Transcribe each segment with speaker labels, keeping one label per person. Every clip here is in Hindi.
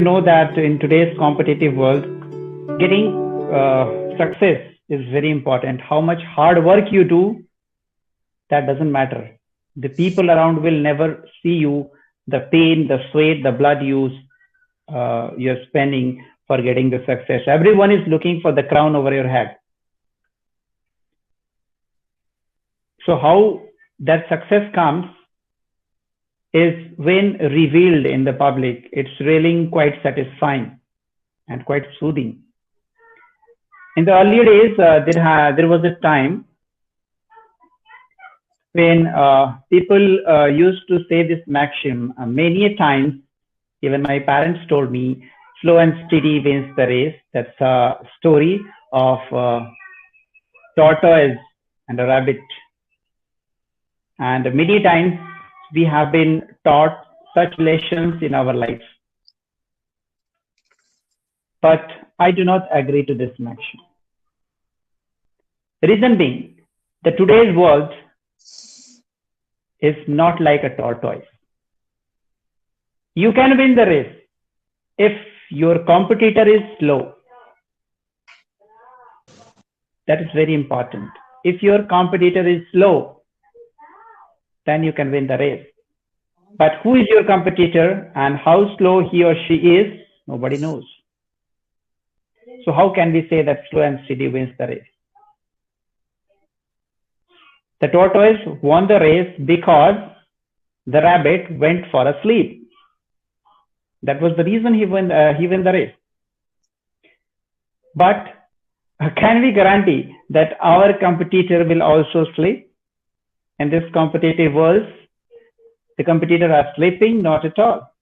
Speaker 1: know that in today's competitive world, getting success is very important. How much hard work you do, that doesn't matter. The people around will never see you, the pain, the sweat, the blood you're spending for getting the success. Everyone is looking for the crown over your head. So how that success comes is when revealed in the public. It's really quite satisfying and quite soothing. In the earlier days, there was a time when people used to say this maxim many a times. Even my parents told me, slow and steady wins the race. That's a story of tortoise and a rabbit. And many times we have been taught such lessons in our life. But I do not agree to this maxim. Reason being, that today's world is not like a tortoise. You can win the race if your competitor is slow. That is very important. If your competitor is slow, then you can win the race. But who is your competitor and how slow he or she is, nobody knows. So how can we say that slow and steady wins the race? The tortoise won the race because the rabbit went for a sleep. That was the reason he won the race. But can we guarantee that our competitor will also sleep? In this competitive world, the competitor are sleeping? Not at all.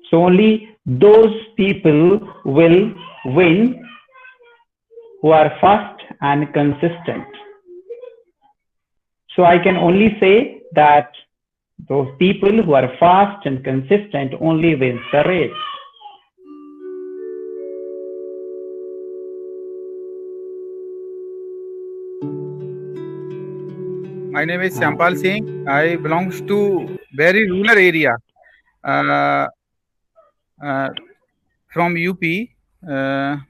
Speaker 1: So only those people will win who are fast and consistent. So I can only say that those people who are fast and consistent only wins the race.
Speaker 2: My name is Shyampal Singh. I belongs to very rural area from UP.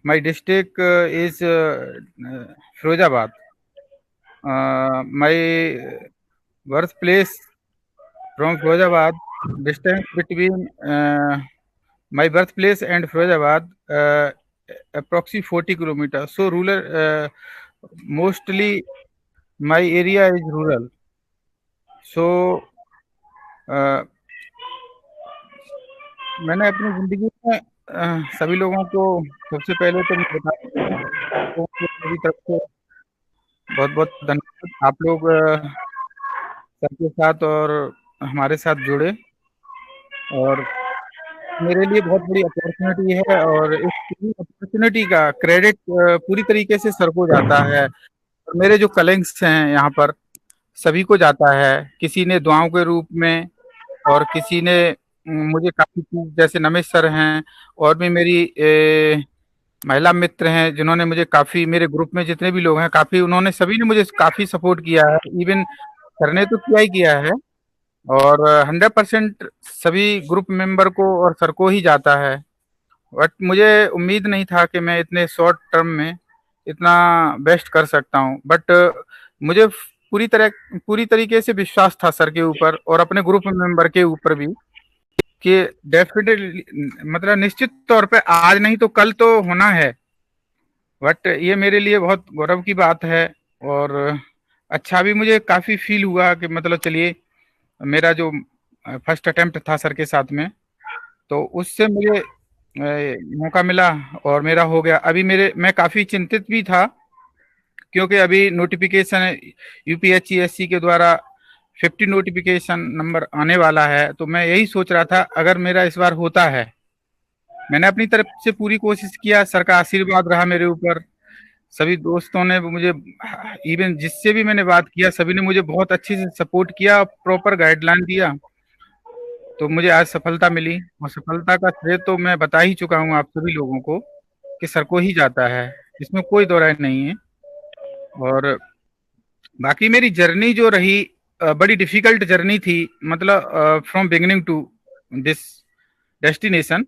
Speaker 2: My district is Firozabad. My birthplace from Firozabad, distance between my birthplace and Firozabad approximately 40 kilometers. So rural, mostly my area is rural. So मैंने अपनी जिंदगी में सभी लोगों को सबसे पहले तो मैं बता मेरी तरफ से बहुत बहुत धन्यवाद। आप लोग सबके साथ और हमारे साथ जुड़े और मेरे लिए बहुत बड़ी अपॉर्चुनिटी है और इस अपॉर्चुनिटी का क्रेडिट पूरी तरीके से सर को जाता है और मेरे जो कलीग्स हैं यहाँ पर सभी को जाता है। किसी ने दुआओं के रूप में और किसी ने मुझे काफी जैसे नमेश सर हैं और भी मेरी महिला मित्र हैं जिन्होंने मुझे काफी मेरे ग्रुप में जितने भी लोग हैं काफी उन्होंने सभी ने मुझे काफी सपोर्ट किया है। इवन सर ने तो किया ही किया है और 100% सभी ग्रुप मेंबर को और सर को ही जाता है। बट मुझे उम्मीद नहीं था कि मैं इतने शॉर्ट टर्म में इतना बेस्ट कर सकता हूँ। बट मुझे पूरी तरीके से विश्वास था सर के ऊपर और अपने ग्रुप मेंबर के ऊपर भी कि डेफिनेटली मतलब निश्चित तौर पे आज नहीं तो कल तो होना है। बट ये मेरे लिए बहुत गौरव की बात है और अच्छा भी मुझे काफी फील हुआ कि मतलब चलिए मेरा जो फर्स्ट अटेम्प्ट था सर के साथ में तो उससे मुझे मौका मिला और मेरा हो गया। अभी मैं काफी चिंतित भी था क्योंकि अभी नोटिफिकेशन यूपीएससी के द्वारा 50 नोटिफिकेशन नंबर आने वाला है। तो मैं यही सोच रहा था अगर मेरा इस बार होता है, मैंने अपनी तरफ से पूरी कोशिश किया, सर का आशीर्वाद रहा मेरे ऊपर। सभी दोस्तों ने मुझे इवन जिससे भी मैंने बात किया सभी ने मुझे बहुत अच्छे से सपोर्ट किया, प्रॉपर गाइडलाइन दिया। तो मुझे आज सफलता मिली और सफलता का श्रेय तो मैं बता ही चुका हूँ आप सभी लोगों को कि सर को ही जाता है, इसमें कोई दो राय नहीं है। और बाकी मेरी जर्नी जो रही बड़ी डिफिकल्ट जर्नी थी, मतलब from beginning to this destination.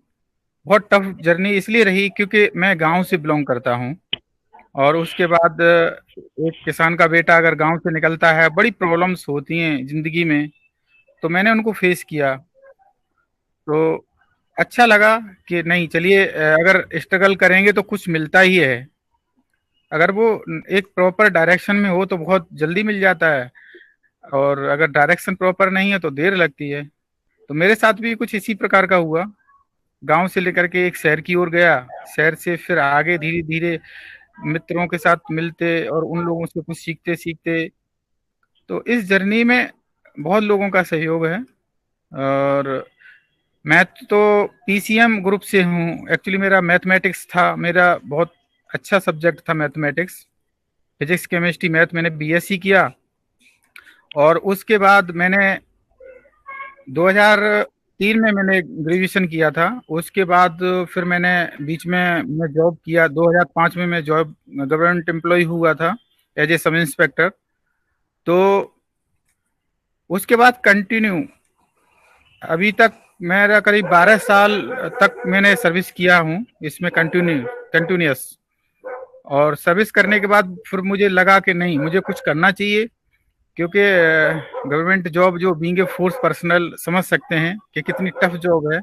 Speaker 2: बहुत टफ जर्नी इसलिए रही क्योंकि मैं गांव से बिलोंग करता हूं, और उसके बाद एक किसान का बेटा अगर गांव से निकलता है, बड़ी प्रॉब्लम्स होती हैं जिंदगी में, तो मैंने उनको फेस किया। तो अच्छा लगा कि नहीं, चलिए अगर स्ट्रगल करेंगे तो कुछ मिलता ही है। अगर वो एक प्रॉपर डायरेक्शन में हो तो बहुत जल्दी मिल जाता है, और अगर डायरेक्शन प्रॉपर नहीं है तो देर लगती है। तो मेरे साथ भी कुछ इसी प्रकार का हुआ। गांव से लेकर के एक शहर की ओर गया, शहर से फिर आगे धीरे धीरे मित्रों के साथ मिलते और उन लोगों से कुछ सीखते सीखते, तो इस जर्नी में बहुत लोगों का सहयोग है। और मैं तो पीसीएम ग्रुप से हूँ। एक्चुअली मेरा मैथमेटिक्स था, मेरा बहुत अच्छा सब्जेक्ट था मैथमेटिक्स, फिजिक्स केमिस्ट्री मैथ। मैंने बीएससी किया, और उसके बाद मैंने 2003 में मैंने ग्रेजुएशन किया था। उसके बाद फिर मैंने बीच में मैं जॉब किया। 2005 में मैं जॉब गवर्नमेंट एम्प्लॉय हुआ था एज ए सब इंस्पेक्टर। तो उसके बाद कंटिन्यू अभी तक मेरा करीब 12 साल तक मैंने सर्विस किया हूँ इसमें, कंटिन्यूस। और सर्विस करने के बाद फिर मुझे लगा कि नहीं, मुझे कुछ करना चाहिए, क्योंकि गवर्नमेंट जॉब जो बीइंग ए फोर्स पर्सनल समझ सकते हैं कि कितनी टफ जॉब है।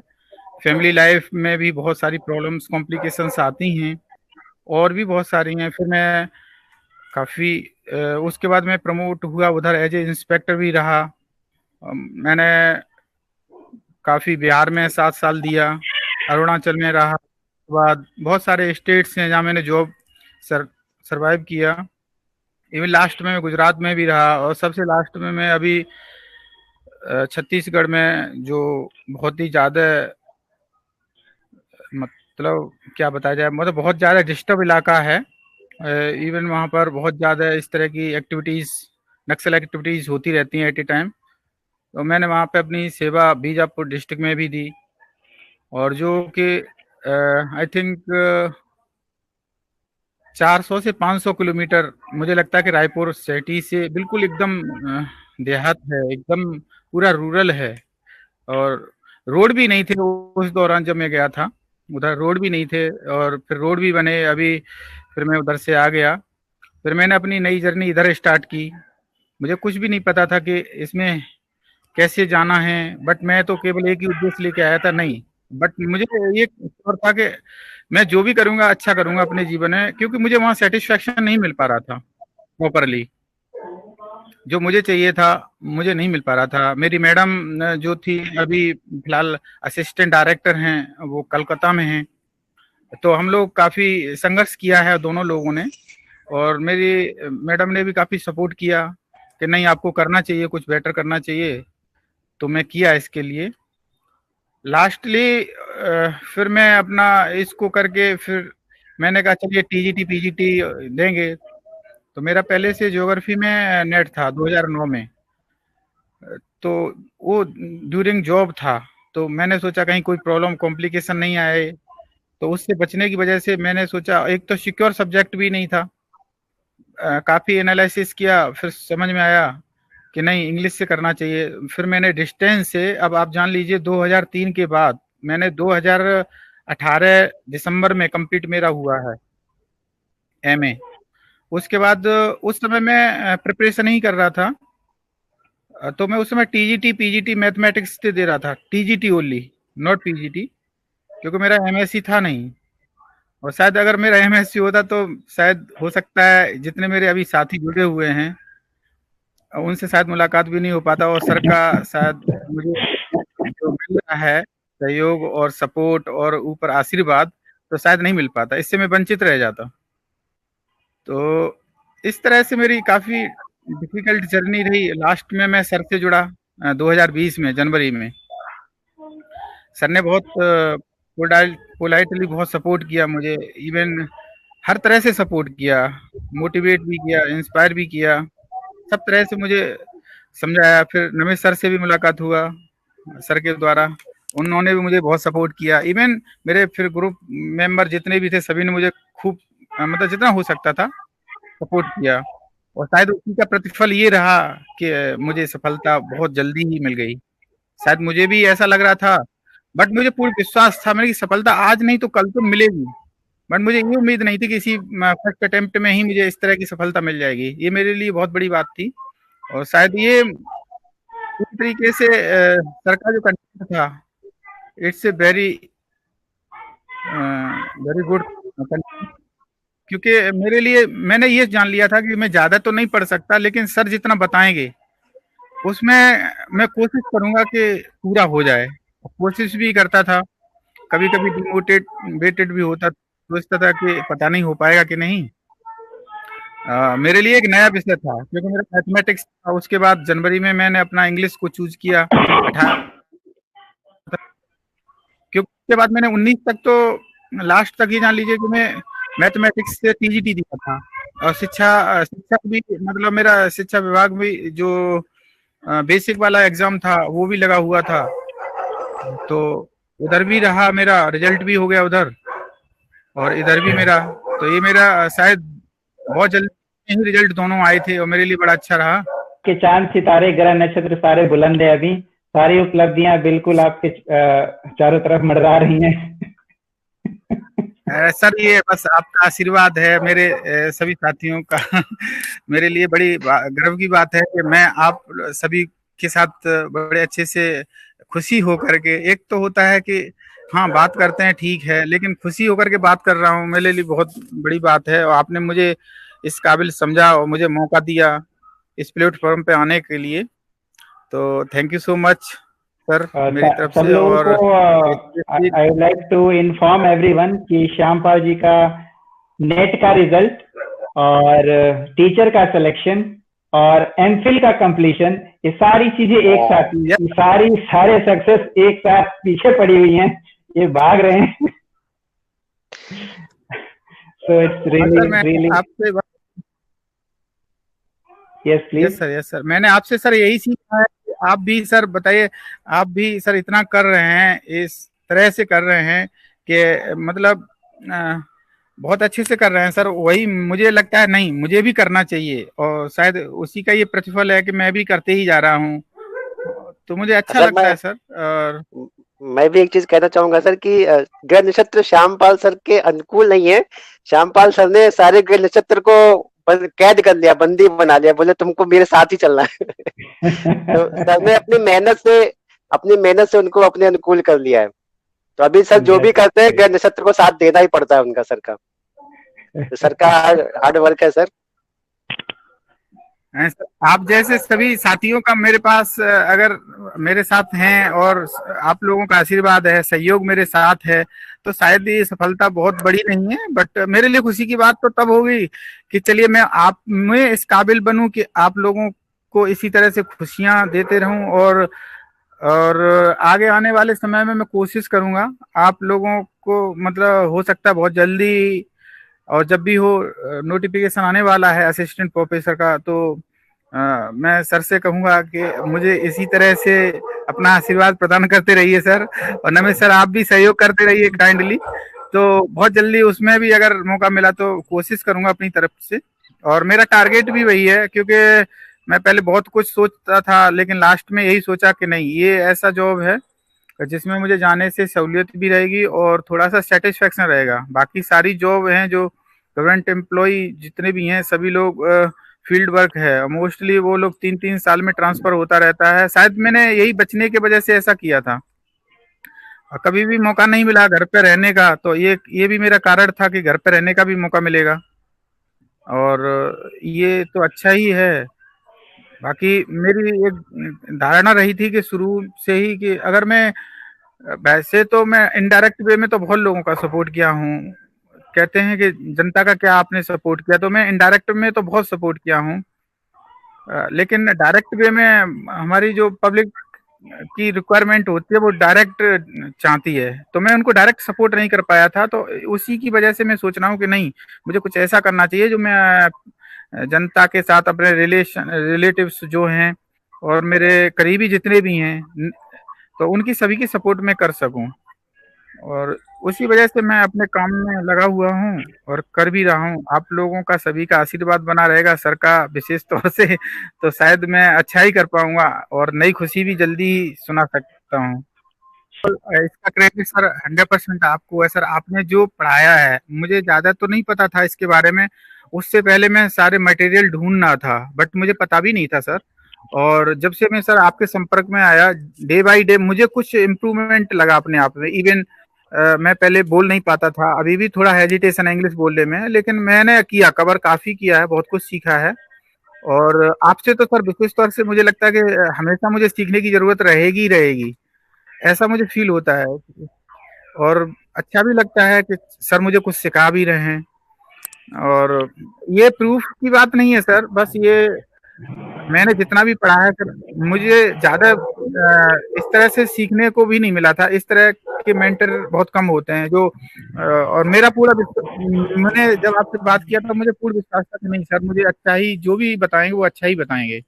Speaker 2: फैमिली लाइफ में भी बहुत सारी प्रॉब्लम्स कॉम्प्लिकेशंस आती हैं, और भी बहुत सारी हैं। फिर मैं काफ़ी उसके बाद मैं प्रमोट हुआ, उधर एज ए इंस्पेक्टर भी रहा। मैंने काफ़ी बिहार में 7 साल दिया, अरुणाचल में रहा। उसके बाद बहुत सारे स्टेट्स हैं जहाँ मैंने जॉब सर्वाइव किया। इवन लास्ट में मैं गुजरात में भी रहा, और सबसे लास्ट में मैं अभी छत्तीसगढ़ में, जो बहुत ही ज़्यादा, मतलब क्या बताया जाए, मतलब बहुत ज़्यादा डिस्टर्ब इलाका है। इवन वहाँ पर बहुत ज़्यादा इस तरह की एक्टिविटीज़, नक्सल एक्टिविटीज़ होती रहती हैं एट ए टाइम। तो मैंने वहाँ पे अपनी सेवा बीजापुर डिस्ट्रिक्ट में भी दी, और जो कि आई थिंक 400 से 500 किलोमीटर, मुझे लगता है कि रायपुर सिटी से बिल्कुल एकदम देहात है, एकदम पूरा रूरल है। और रोड भी नहीं थे उस दौरान जब मैं गया था, उधर रोड भी नहीं थे, और फिर रोड भी बने अभी। फिर मैं उधर से आ गया, फिर मैंने अपनी नई जर्नी इधर स्टार्ट की। मुझे कुछ भी नहीं पता था कि इसमें कैसे जाना है, बट मैं तो केवल एक ही उद्देश्य लेके आया था, नहीं, बट मुझे ये श्योर था कि मैं जो भी करूंगा अच्छा करूंगा अपने जीवन में, क्योंकि मुझे वहाँ सेटिस्फेक्शन नहीं मिल पा रहा था प्रॉपरली। जो मुझे चाहिए था मुझे नहीं मिल पा रहा था। मेरी मैडम जो थी, अभी फिलहाल असिस्टेंट डायरेक्टर हैं, वो कलकत्ता में हैं। तो हम लोग काफ़ी संघर्ष किया है दोनों लोगों ने, और मेरी मैडम ने भी काफ़ी सपोर्ट किया कि नहीं, आपको करना चाहिए, कुछ बेटर करना चाहिए। तो मैं किया इसके लिए। लास्टली फिर मैं अपना इसको करके फिर मैंने कहा चलिए टीजीटी पीजीटी देंगे। तो मेरा पहले से ज्योग्राफी में नेट था 2009 में। तो वो ड्यूरिंग जॉब था, तो मैंने सोचा कहीं कोई प्रॉब्लम कॉम्प्लिकेशन नहीं आए। तो उससे बचने की वजह से मैंने सोचा, एक तो सिक्योर सब्जेक्ट भी नहीं था। काफ़ी एनालिसिस किया, फिर समझ में आया कि नहीं, इंग्लिश से करना चाहिए। फिर मैंने डिस्टेंस से, अब आप जान लीजिए 2003 के बाद मैंने 2018 दिसंबर में कंप्लीट मेरा हुआ है एमए। उसके बाद उस समय मैं प्रिपरेशन ही कर रहा था। तो मैं उस समय टीजीटी पीजीटी मैथमेटिक्स से दे रहा था, टीजीटी ओनली, नॉट पीजीटी, क्योंकि मेरा एमएससी था नहीं। और शायद अगर मेरा एमएससी होता तो शायद हो सकता है जितने मेरे अभी साथी जुड़े हुए हैं उनसे शायद मुलाकात भी नहीं हो पाता, और सर का शायद मुझे जो मिल रहा है सहयोग और सपोर्ट और ऊपर आशीर्वाद, तो शायद नहीं मिल पाता, इससे मैं वंचित रह जाता। तो इस तरह से मेरी काफ़ी डिफिकल्ट जर्नी रही। लास्ट में मैं सर से जुड़ा 2020 में जनवरी में। सर ने बहुत पोलाइटली बहुत सपोर्ट किया मुझे, इवन हर तरह से सपोर्ट किया, मोटिवेट भी किया, इंस्पायर भी किया, सब तरह से मुझे समझाया। फिर नमेश सर से भी मुलाकात हुआ सर के द्वारा, उन्होंने भी मुझे बहुत सपोर्ट किया। इवन मेरे फिर ग्रुप मेंबर जितने भी थे सभी ने मुझे खूब मतलब जितना हो सकता था सपोर्ट किया, और शायद उसी का प्रतिफल ये रहा कि मुझे सफलता बहुत जल्दी ही मिल गई। शायद मुझे भी ऐसा लग रहा था बट मुझे पूर्ण विश्वास था मेरी सफलता आज नहीं तो कल तो मिलेगी। बट मुझे ये उम्मीद नहीं थी कि इसी फर्स्ट अटेम्प्ट में ही मुझे इस तरह की सफलता मिल जाएगी। ये मेरे लिए बहुत बड़ी बात थी और शायद ये पूरी तरीके से सर का जो कंटेंट था it's a very very good, क्योंकि मेरे लिए मैंने ये जान लिया था कि मैं ज़्यादा तो नहीं पढ़ सकता, लेकिन सर जितना बताएंगे उसमें मैं कोशिश करूंगा कि पूरा हो जाए। कोशिश भी करता था, कभी कभी डिमोटिवेटेड भी होता, सोचता था कि पता नहीं हो पाएगा कि नहीं। मेरे लिए एक नया विषय था क्योंकि मेरा मैथमेटिक्स था। उसके बाद जनवरी में मैंने अपना इंग्लिश को चूज किया 18, क्योंकि उसके बाद मैंने 19 तक तो लास्ट तक ही जान लीजिए कि मैं मैथमेटिक्स से टीजीटी दिया था। और शिक्षा शिक्षा भी मतलब मेरा शिक्षा विभाग भी जो बेसिक वाला एग्जाम था वो भी लगा हुआ था, तो उधर भी रहा, मेरा रिजल्ट भी हो गया उधर और इधर भी मेरा। तो ये मेरा शायद बहुत जल्दी ही रिजल्ट दोनों आए थे और मेरे लिए बड़ा अच्छा रहा।
Speaker 1: के चांद सितारे ग्रह नक्षत्र सारे बुलंद है, अभी सारी उपलब्धियां बिल्कुल आपके चारों तरफ मंडरा रही हैं।
Speaker 2: सर ये बस आपका आशीर्वाद है मेरे सभी साथियों का। मेरे लिए बड़ी गर्व की बात है कि मैं आप सभी के साथ बड़े अच्छे से खुशी हो करके, एक तो होता है कि हाँ बात करते हैं ठीक है, लेकिन खुशी होकर के बात कर रहा हूँ मेरे लिए बहुत बड़ी बात है। और आपने मुझे इस काबिल समझा और मुझे मौका दिया इस प्लेटफॉर्म पे आने के लिए, तो thank you so much sir मेरी तरफ
Speaker 1: सब
Speaker 2: से।
Speaker 1: लोगों
Speaker 2: और
Speaker 1: को I would like to inform everyone कि श्यामपाल जी का नेट का रिजल्ट और टीचर का सिलेक्शन और एमफिल का कंप्लीशन, ये सारी चीजें एक साथ, ये सारे सक्सेस एक साथ पीछे पड़ी हुई हैं, ये भाग रहे हैं। सो इट्स रियली
Speaker 2: आपसे
Speaker 1: यस प्लीज।
Speaker 2: यस सर मैंने आपसे सर यही सीखा है कि आप भी सर बताइए, आप भी सर इतना कर रहे हैं, इस तरह से कर रहे हैं कि मतलब बहुत अच्छे से कर रहे हैं सर। वही मुझे लगता है नहीं मुझे भी करना चाहिए और शायद उसी का ये प्रतिफल है कि मैं भी करते ही जा रहा हूँ, तो मुझे अच्छा लगता है सर। और
Speaker 3: मैं भी एक चीज कहना चाहूंगा सर कि ग्रह नक्षत्र श्यामपाल सर के अनुकूल नहीं है। श्यामपाल सर ने सारे ग्रह नक्षत्र को कैद कर लिया, बंदी बना लिया, बोले तुमको मेरे साथ ही चलना है। तो सर ने अपनी मेहनत से उनको अपने अनुकूल कर लिया है। तो अभी सर जो भी करते हैं ग्रह नक्षत्र को साथ देना ही पड़ता है उनका, सर का। तो सर का हार्ड वर्क है सर।
Speaker 2: आप जैसे सभी साथियों का मेरे पास अगर मेरे साथ हैं और आप लोगों का आशीर्वाद है, सहयोग मेरे साथ है, तो शायद ये सफलता बहुत बड़ी नहीं है। बट मेरे लिए खुशी की बात तो तब होगी कि चलिए मैं इस काबिल बनूं कि आप लोगों को इसी तरह से खुशियां देते रहूं। और आगे आने वाले समय में मैं कोशिश करूंगा आप लोगों को, मतलब हो सकता है बहुत जल्दी, और जब भी हो नोटिफिकेशन आने वाला है असिस्टेंट प्रोफेसर का, तो मैं सर से कहूंगा कि मुझे इसी तरह से अपना आशीर्वाद प्रदान करते रहिए सर। और नमेश सर आप भी सहयोग करते रहिए काइंडली, तो बहुत जल्दी उसमें भी अगर मौका मिला तो कोशिश करूंगा अपनी तरफ से। और मेरा टारगेट भी वही है, क्योंकि मैं पहले बहुत कुछ सोचता था लेकिन लास्ट में यही सोचा कि नहीं ये ऐसा जॉब है जिसमें मुझे जाने से सहूलियत भी रहेगी और थोड़ा सा सेटिस्फेक्शन रहेगा। बाकी सारी जॉब हैं जो गवर्नमेंट एम्प्लॉय जितने भी हैं सभी लोग फील्ड वर्क है, मोस्टली वो लोग 3-3 साल में ट्रांसफर होता रहता है। शायद मैंने यही बचने की वजह से ऐसा किया था, और कभी भी मौका नहीं मिला घर पे रहने का, तो ये भी मेरा कारण था कि घर पे रहने का भी मौका मिलेगा, और ये तो अच्छा ही है। बाकी मेरी एक धारणा रही थी कि शुरू से ही कि अगर मैं, वैसे तो मैं इनडायरेक्ट वे में तो बहुत लोगों का सपोर्ट किया हूँ, कहते हैं कि जनता का क्या आपने सपोर्ट किया, तो मैं इनडायरेक्ट में तो बहुत सपोर्ट किया हूँ, लेकिन डायरेक्ट वे में हमारी जो पब्लिक की रिक्वायरमेंट होती है वो डायरेक्ट चाहती है, तो मैं उनको डायरेक्ट सपोर्ट नहीं कर पाया था। तो उसी की वजह से मैं सोच रहा हूँ कि नहीं मुझे कुछ ऐसा करना चाहिए जो मैं जनता के साथ अपने रिलेटिव्स जो हैं और मेरे करीबी जितने भी हैं तो उनकी सभी की सपोर्ट में कर सकूं। और उसी वजह से मैं अपने काम में लगा हुआ हूं और कर भी रहा हूं। आप लोगों का सभी का आशीर्वाद बना रहेगा, सर का विशेष तौर से, तो शायद मैं अच्छा ही कर पाऊंगा और नई खुशी भी जल्दी सुना सकता हूं। इसका क्रेडिट सर 100% आपको है सर। आपने जो पढ़ाया है, मुझे ज्यादा तो नहीं पता था इसके बारे में। उससे पहले मैं सारे मटेरियल ढूंढ रहा था, बट मुझे पता भी नहीं था सर। और जब से मैं सर आपके संपर्क में आया, डे बाय डे मुझे कुछ इम्प्रूवमेंट लगा अपने आप में। इवन मैं पहले बोल नहीं पाता था, अभी भी थोड़ा हेजिटेशन है इंग्लिश बोलने में, लेकिन मैंने किया, कवर काफी किया है, बहुत कुछ सीखा है। और आपसे तो सर विशेष तौर से मुझे लगता है कि हमेशा मुझे सीखने की जरूरत रहेगी ही रहेगी, ऐसा मुझे फील होता है। और अच्छा भी लगता है कि सर मुझे कुछ सिखा भी रहे हैं। और ये प्रूफ की बात नहीं है सर, बस ये मैंने जितना भी पढ़ा है सर, मुझे ज्यादा इस तरह से सीखने को भी नहीं मिला था। इस तरह के मेंटर बहुत कम होते हैं जो और मेरा पूरा मैंने जब आपसे बात किया था, मुझे पूर्ण विश्वास था कि नहीं सर मुझे अच्छा ही जो भी बताएंगे वो अच्छा ही बताएंगे।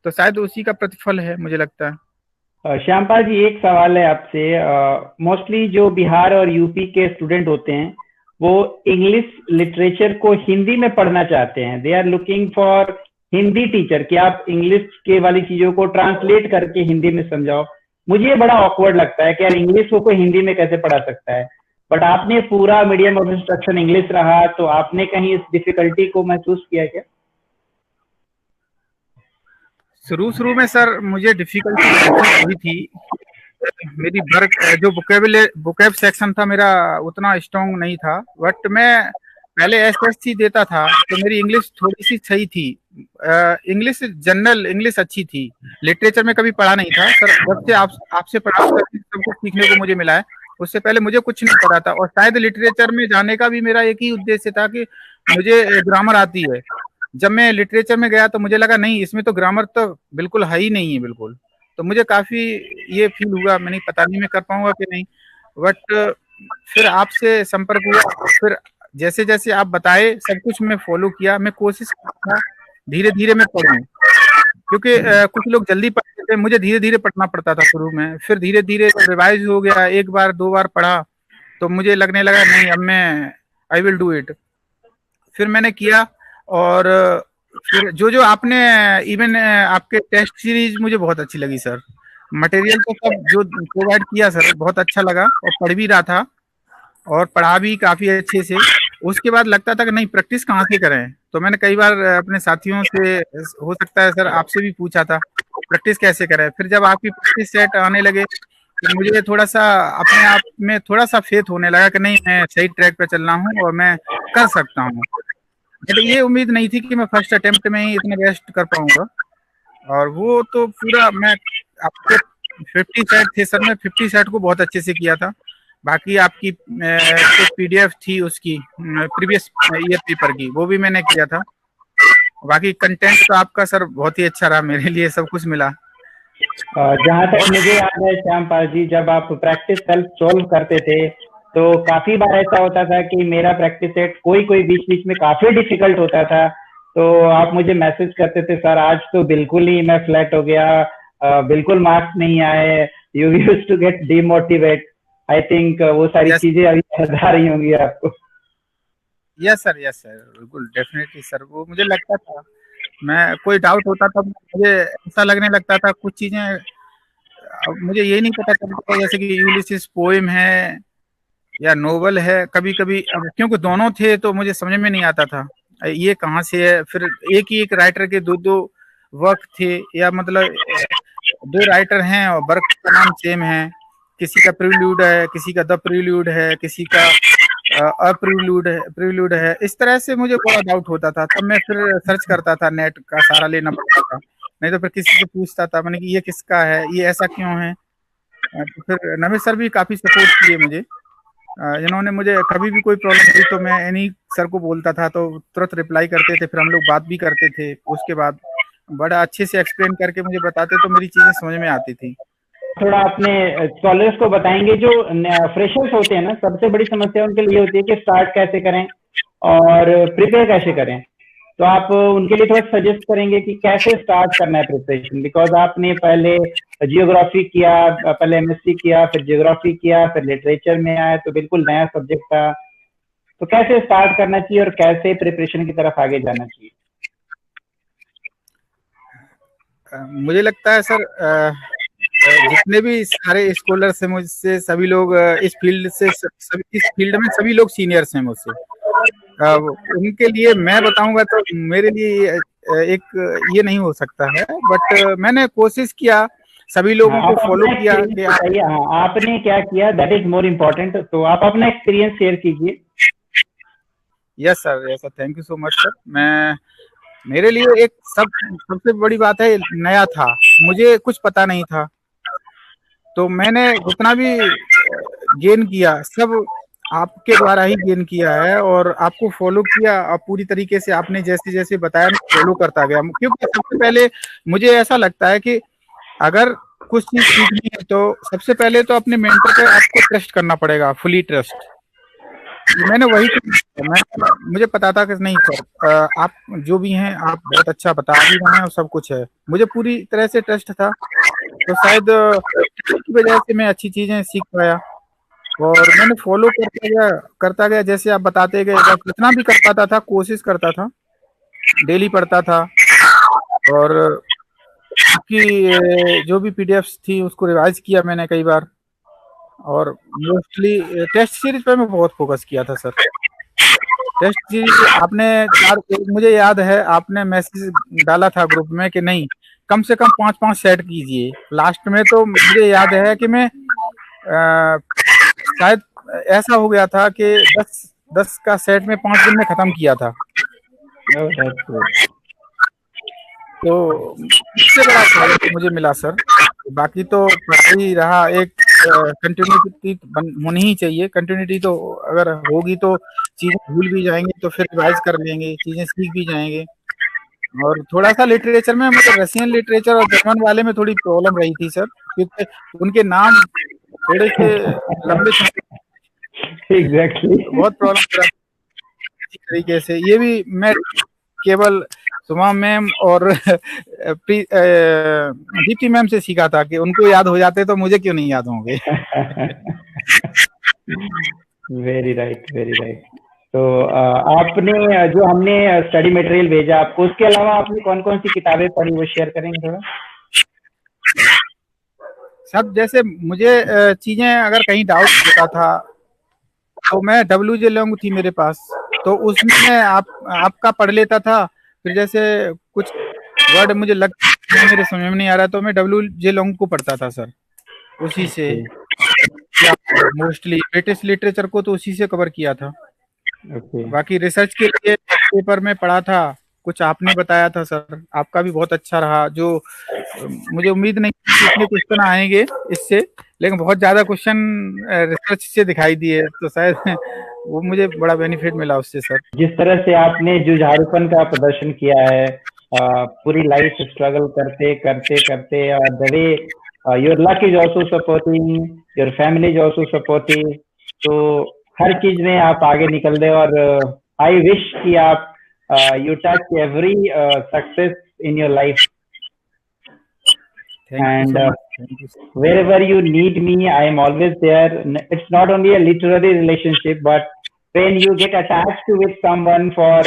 Speaker 2: तो शायद उसी का प्रतिफल है, मुझे लगता है।
Speaker 1: श्यामपाल जी, एक सवाल है आपसे। मोस्टली जो बिहार और यूपी के स्टूडेंट होते हैं वो इंग्लिश लिटरेचर को हिंदी में पढ़ना चाहते हैं। They are looking for Hindi teacher कि आप इंग्लिश के वाली चीजों को ट्रांसलेट करके हिंदी में समझाओ। मुझे ये बड़ा ऑकवर्ड लगता है कि यार इंग्लिश को कोई हिंदी में कैसे पढ़ा सकता है। बट आपने पूरा मीडियम ऑफ इंस्ट्रक्शन इंग्लिश रहा, तो आपने कहीं इस डिफिकल्टी को महसूस किया क्या?
Speaker 2: शुरू में सर मुझे डिफिकल्टी हुई थी। मेरी वर्क जो बुकेब सेक्शन था मेरा उतना स्ट्रांग नहीं था, बट मैं पहले एसएससी देता था तो मेरी इंग्लिश थोड़ी सी सही थी। इंग्लिश जनरल इंग्लिश अच्छी थी, लिटरेचर में कभी पढ़ा नहीं था सर। जब से आपसे पढ़ा सब कुछ सीखने को मुझे मिला है। उससे पहले मुझे कुछ नहीं पता था, और शायद लिटरेचर में जाने का भी मेरा एक ही उद्देश्य था कि मुझे ग्रामर आती है। जब मैं लिटरेचर में गया तो मुझे लगा नहीं, इसमें तो ग्रामर तो बिल्कुल है ही नहीं है बिल्कुल। तो मुझे काफी ये फील हुआ, मैंने पता नहीं मैं कर पाऊंगा कि नहीं। बट फिर आपसे संपर्क हुआ, फिर जैसे जैसे आप बताए सब कुछ मैं फॉलो किया। मैं कोशिश करता धीरे धीरे मैं पढ़ूं, क्योंकि कुछ लोग जल्दी पढ़ते थे, मुझे धीरे धीरे पढ़ना पड़ता था शुरू में। फिर धीरे धीरे रिवाइज हो गया, एक बार दो बार पढ़ा तो मुझे लगने लगा नहीं अब मैं आई विल डू इट। फिर मैंने किया। और फिर जो जो आपने इवन आपके टेस्ट सीरीज मुझे बहुत अच्छी लगी सर। मटेरियल तो सब जो प्रोवाइड किया सर बहुत अच्छा लगा, और पढ़ भी रहा था और पढ़ा भी काफी अच्छे से। उसके बाद लगता था कि नहीं प्रैक्टिस कहाँ से करें, तो मैंने कई बार अपने साथियों से, हो सकता है सर आपसे भी पूछा था प्रैक्टिस कैसे करें। फिर जब आपकी प्रैक्टिस सेट आने लगे तो मुझे थोड़ा सा अपने आप में थोड़ा सा फेथ होने लगा कि नहीं मैं सही ट्रैक पे चल रहा हूँ और मैं कर सकता हूँ। बट ये उम्मीद नहीं थी कि मैं फर्स्ट अटेम्प्ट में ही इतना बेस्ट कर पाऊंगा। और वो तो पूरा मैं आपके 50 सेट थे सर, मैं 50 सेट को बहुत अच्छे से किया था। बाकी आपकी जो पीडीएफ थी उसकी प्रीवियस ईयर पेपर की, वो भी मैंने किया था। बाकी कंटेंट तो आपका सर बहुत ही अच्छा रहा, मेरे लिए सब कुछ मिला।
Speaker 1: जहां तक मुझे याद है श्यामपाल जी, जब आप प्रैक्टिस सेल्फ सोल्व करते थे तो काफी बार ऐसा होता था कि मेरा प्रैक्टिस सेट कोई बीच बीच में काफी डिफिकल्ट होता था, तो आप मुझे मैसेज करते थे सर आज तो बिल्कुल ही मैं फ्लैट हो गया, बिल्कुल मार्क्स नहीं आए, you use to get demotivate. I think वो सारी चीजें अभी याद आ रही होंगी आपको।
Speaker 2: यस सर बिल्कुल डेफिनेटली सर। वो मुझे लगता था, मैं कोई डाउट होता था मुझे ऐसा लगने लगता था कुछ चीजें मुझे ये नहीं पता चलता, जैसे कि यूलिसिस पोएम है या नोवेल है। कभी कभी क्योंकि दोनों थे तो मुझे समझ में नहीं आता था ये कहाँ से है। फिर एक ही एक राइटर के दो वर्क थे, या मतलब दो राइटर हैं और वर्क का नाम सेम है। किसी का प्रील्यूड है, किसी का द प्रील्यूड है, किसी का प्रील्यूड है। इस तरह से मुझे बड़ा डाउट होता था। तब मैं फिर सर्च करता था, नेट का सहारा लेना पड़ता था, नहीं तो फिर किसी से पूछता था मैंने कि ये किसका है, ये ऐसा क्यों है। तो फिर नवेश सर भी काफी सपोर्ट किए मुझे, जिन्होंने मुझे कभी भी कोई प्रॉब्लम हुई तो मैं एनी सर को बोलता था तो तुरंत रिप्लाई करते थे। फिर हम लोग बात भी करते थे, उसके बाद बड़ा अच्छे से एक्सप्लेन करके मुझे बताते तो मेरी चीजें समझ में आती थी।
Speaker 1: थोड़ा अपने स्कॉलर्स को बताएंगे जो फ्रेशर्स होते हैं ना, सबसे बड़ी समस्या उनके लिए होती है कि स्टार्ट कैसे करें और प्रिपेयर कैसे करें। तो आप उनके लिए थोड़ा सजेस्ट करेंगे कि कैसे स्टार्ट करना है प्रिपरेशन, बिकॉज आपने पहले जियोग्राफी किया, पहले एमएससी किया, फिर जियोग्राफी किया, फिर लिटरेचर में आया, तो बिल्कुल नया सब्जेक्ट था। तो कैसे स्टार्ट करना चाहिए और कैसे प्रिपरेशन की तरफ आगे जाना चाहिए?
Speaker 2: मुझे लगता है सर जितने भी सारे स्कॉलर्स हैं मुझसे, सभी लोग इस फील्ड में सभी लोग सीनियर्स हैं मुझसे। उनके लिए मैं बताऊंगा तो मेरे लिए एक ये नहीं हो सकता है, बट मैंने कोशिश किया, सभी लोगों को फॉलो किया कि
Speaker 1: आपने क्या किया, दैट इज मोर इम्पोर्टेंट। तो आप अपना एक्सपीरियंस शेयर कीजिए।
Speaker 2: Yes sir, thank you so much sir. मेरे लिए एक सबसे बड़ी बात है, नया था, मुझे कुछ पता नहीं था, तो मैंने जितना भी गेन किया सब आपके द्वारा ही गेन किया है, और आपको फॉलो किया, और पूरी तरीके से आपने जैसे जैसे बताया मैं फॉलो करता गया। क्योंकि सबसे पहले मुझे ऐसा लगता है कि अगर कुछ चीज सीखनी है तो सबसे पहले तो अपने मेंटर पे आपको ट्रस्ट करना पड़ेगा, फुली ट्रस्ट। मैंने वही मुझे पता था कि नहीं सर, आप जो भी हैं आप बहुत अच्छा बता भी रहे हैं और सब कुछ है, मुझे पूरी तरह से ट्रस्ट था, तो शायद इसकी वजह से मैं अच्छी चीजें सीख पाया। और मैंने फॉलो करता गया जैसे आप बताते गए, जितना भी कर पाता था कोशिश करता था, डेली पढ़ता था, और की जो भी पीडीएफ्स थी उसको रिवाइज किया मैंने कई बार, और मोस्टली टेस्ट सीरीज पे मैं बहुत फोकस किया था सर। टेस्ट सीरीज आपने मुझे याद है आपने मैसेज डाला था ग्रुप में कि नहीं कम से कम 5-5 सेट कीजिए। लास्ट में तो मुझे याद है कि मैं शायद ऐसा हो गया था कि 10 का सेट में 5 दिन में खत्म किया था। तो इससे बड़ा फायदा मुझे मिला सर। बाकी तो पढ़ाई रहा, एक कंटिन्यूटी होनी ही चाहिए। कंटिन्यूटी तो अगर होगी तो चीजें भूल भी जाएंगे, तो फिर रिवाइज कर लेंगे, चीजें सीख भी जाएंगे। और थोड़ा सा लिटरेचर में, मतलब रशियन लिटरेचर और जर्मन वाले में थोड़ी प्रॉब्लम रही थी सर, क्योंकि उनके नाम थोड़े से लंबे
Speaker 1: एग्जैक्टली
Speaker 2: बहुत प्रॉब्लम तरीके से। ये भी मैं केवल सुमा मैम और दीप्ति मैम से सीखा था कि उनको याद हो जाते तो मुझे क्यों नहीं याद होंगे।
Speaker 1: Very right, very right. तो आपने जो हमने स्टडी मटेरियल भेजा आपको, उसके अलावा आपने कौन कौन सी किताबें पढ़ी वो शेयर करेंगे थोड़ा?
Speaker 2: सब जैसे मुझे चीजें अगर कहीं डाउट होता था तो मैं WJ लॉन्ग थी मेरे पास, तो उसमें मैं आपका पढ़ लेता था। फिर जैसे कुछ वर्ड मुझे मेरे समझ में नहीं आ रहा तो मैं WJ लॉन्ग को पढ़ता था सर, उसी से मोस्टली ब्रिटिश लिटरेचर को तो उसी से कवर किया था। बाकी रिसर्च के लिए पेपर में पढ़ा था, कुछ आपने बताया था सर, आपका भी बहुत अच्छा रहा। जो मुझे उम्मीद नहीं कि इतने क्वेश्चन आएंगे इससे, लेकिन बहुत ज्यादा क्वेश्चन रिसर्च से दिखाई दिए, तो शायद वो मुझे बड़ा बेनिफिट मिला उससे सर।
Speaker 1: जिस तरह से आपने जुझारूपन का प्रदर्शन किया है, पूरी लाइफ स्ट्रगल करते करते करते, the way your luck is also supporting, your family is also supporting, तो हर चीज में आप आगे निकल दे। और आई विश कि आप you touch every success in your life, and wherever you need me, I am always there. It's not only a literary relationship, but when you get attached with someone for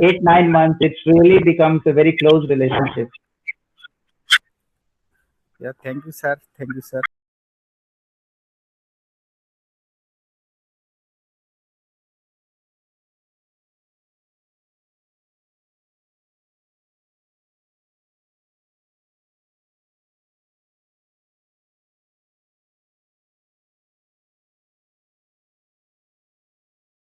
Speaker 1: 8-9 months, it really becomes a very close relationship.
Speaker 2: Yeah, thank you sir, thank you sir.